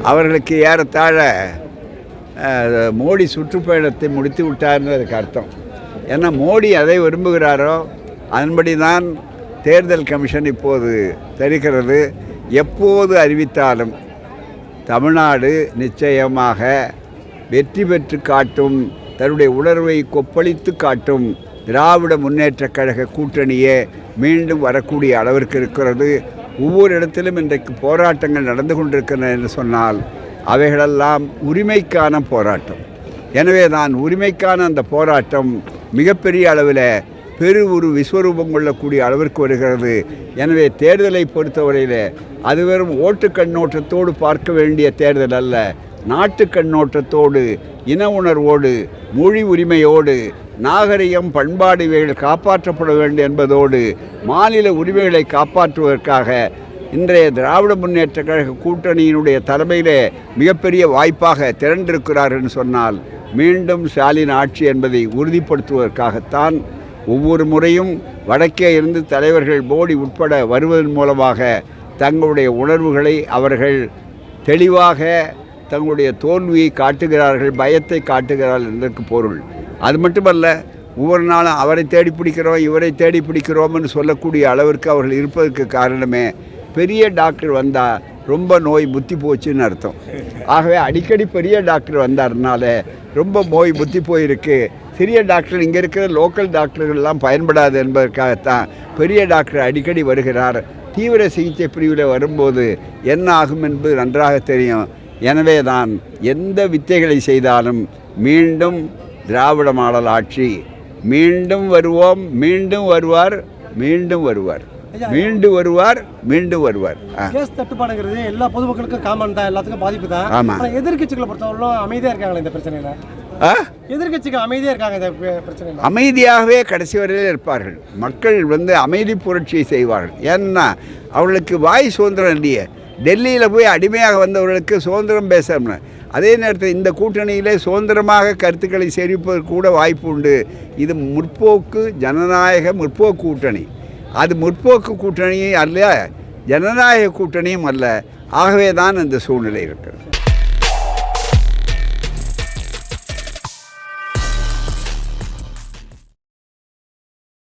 அவர்களுக்கு ஏறத்தாழ மோடி சுற்றுப்பயணத்தை முடித்து விட்டார்னு அதுக்கு அர்த்தம். ஏன்னா மோடி அதை விரும்புகிறாரோ அதன்படி தான் தேர்தல் கமிஷன் இப்போது தெரிகிறது. எப்போது அறிவித்தாலும் தமிழ்நாடு நிச்சயமாக வெற்றி பெற்று காட்டும், தன்னுடைய உணர்வை கொப்பளித்து காட்டும் திராவிட முன்னேற்றக் கழக கூட்டணியே மீண்டும் வரக்கூடிய அளவிற்கு இருக்கிறது. ஒவ்வொரு இடத்திலும் இன்றைக்கு போராட்டங்கள் நடந்து கொண்டிருக்கின்றன என்று சொன்னால் அவைகளெல்லாம் உரிமைக்கான போராட்டம். எனவே தான் உரிமைக்கான அந்த போராட்டம் மிகப்பெரிய அளவில் ஒரு விஸ்வரூபம் கொள்ளக்கூடிய அளவிற்கு வருகிறது. எனவே தேர்தலை பொறுத்தவரையில் அது வெறும் ஓட்டு கண்ணோட்டத்தோடு பார்க்க வேண்டிய தேர்தல் அல்ல, நாட்டு கண்ணோட்டத்தோடு, இன உணர்வோடு, மொழி உரிமையோடு, நாகரிகம் பண்பாடு இவைகள் காப்பாற்றப்பட வேண்டும் என்பதோடு மாநில உரிமைகளை காப்பாற்றுவதற்காக இன்றைய திராவிட முன்னேற்ற கழக கூட்டணியினுடைய தலைமையிலே மிகப்பெரிய வாய்ப்பாக திரண்டிருக்கிறார்கள் சொன்னால் மீண்டும் ஸ்டாலின் ஆட்சி என்பதை உறுதிப்படுத்துவதற்காகத்தான் ஒவ்வொரு முறையும் வடக்கே இருந்து தலைவர்கள் மோடி உட்பட வருவதன் மூலமாக தங்களுடைய உணர்வுகளை அவர்கள் தெளிவாக தங்களுடைய தோல்வியை காட்டுகிறார்கள், பயத்தை காட்டுகிறார்கள் என்பதற்கு பொருள். அது மட்டுமல்ல, ஒவ்வொரு நாளும் அவரை தேடி பிடிக்கிறோம் இவரை தேடி பிடிக்கிறோம்னு சொல்லக்கூடிய அளவிற்கு அவர்கள் இருப்பதற்கு காரணமே பெரிய டாக்டர் வந்தால் ரொம்ப நோய் புத்தி போச்சுன்னு அர்த்தம். ஆகவே அடிக்கடி பெரிய டாக்டர் வந்தார்னால ரொம்ப நோய் புத்தி போயிருக்கு, சிறிய டாக்டர் இங்கே இருக்கிற லோக்கல் டாக்டர்கள்லாம் பயன்படாது என்பதற்காகத்தான் பெரிய டாக்டர் அடிக்கடி வருகிறார். தீவிர சிகிச்சை பிரிவில் வரும்போது என்ன ஆகும் என்பது நன்றாக தெரியும். எனவே தான் எந்த வித்தைகளை செய்தாலும் மீண்டும் திராவிட மாடல் ஆட்சி, மீண்டும் வருவோம், மீண்டும் வருவார், மீண்டும் வருவார், மீண்டும் வருவார், மீண்டும் வருவார். கேஸ் தட்டுப்பாடுங்கிறது எல்லா பொதுமக்களுக்கும் காமன் தான், எல்லாத்துக்கும் பாதிப்பு தான். ஆமாம், எதிர்கட்சிகளை பொறுத்தவரைக்கும் அமைதியாக இருக்காங்களா இந்த பிரச்சனையில்? எதிர்கட்சிகள் அமைதியாக இருக்காங்க இந்த பிரச்சனை. அமைதியாகவே கடைசி வரையில் இருப்பார்கள். மக்கள் அமைதி புரட்சியை செய்வார்கள். ஏன்னா அவர்களுக்கு வாய் சுதந்திரம் இல்லையே. டெல்லியில் போய் அடிமையாக வந்தவர்களுக்கு சுதந்திரம் பேசணும். அதே நேரத்தில் இந்த கூட்டணியிலே சுதந்திரமாக கருத்துக்களை தெரிவிப்பதற்கு கூட வாய்ப்பு உண்டு. இது முற்போக்கு ஜனநாயக முற்போக்கு கூட்டணி. அது முற்போக்கு கூட்டணி அல்ல, ஜனநாயக கூட்டணியும் அல்ல. ஆகவே தான் இந்த சூழ்நிலை இருக்கிறது.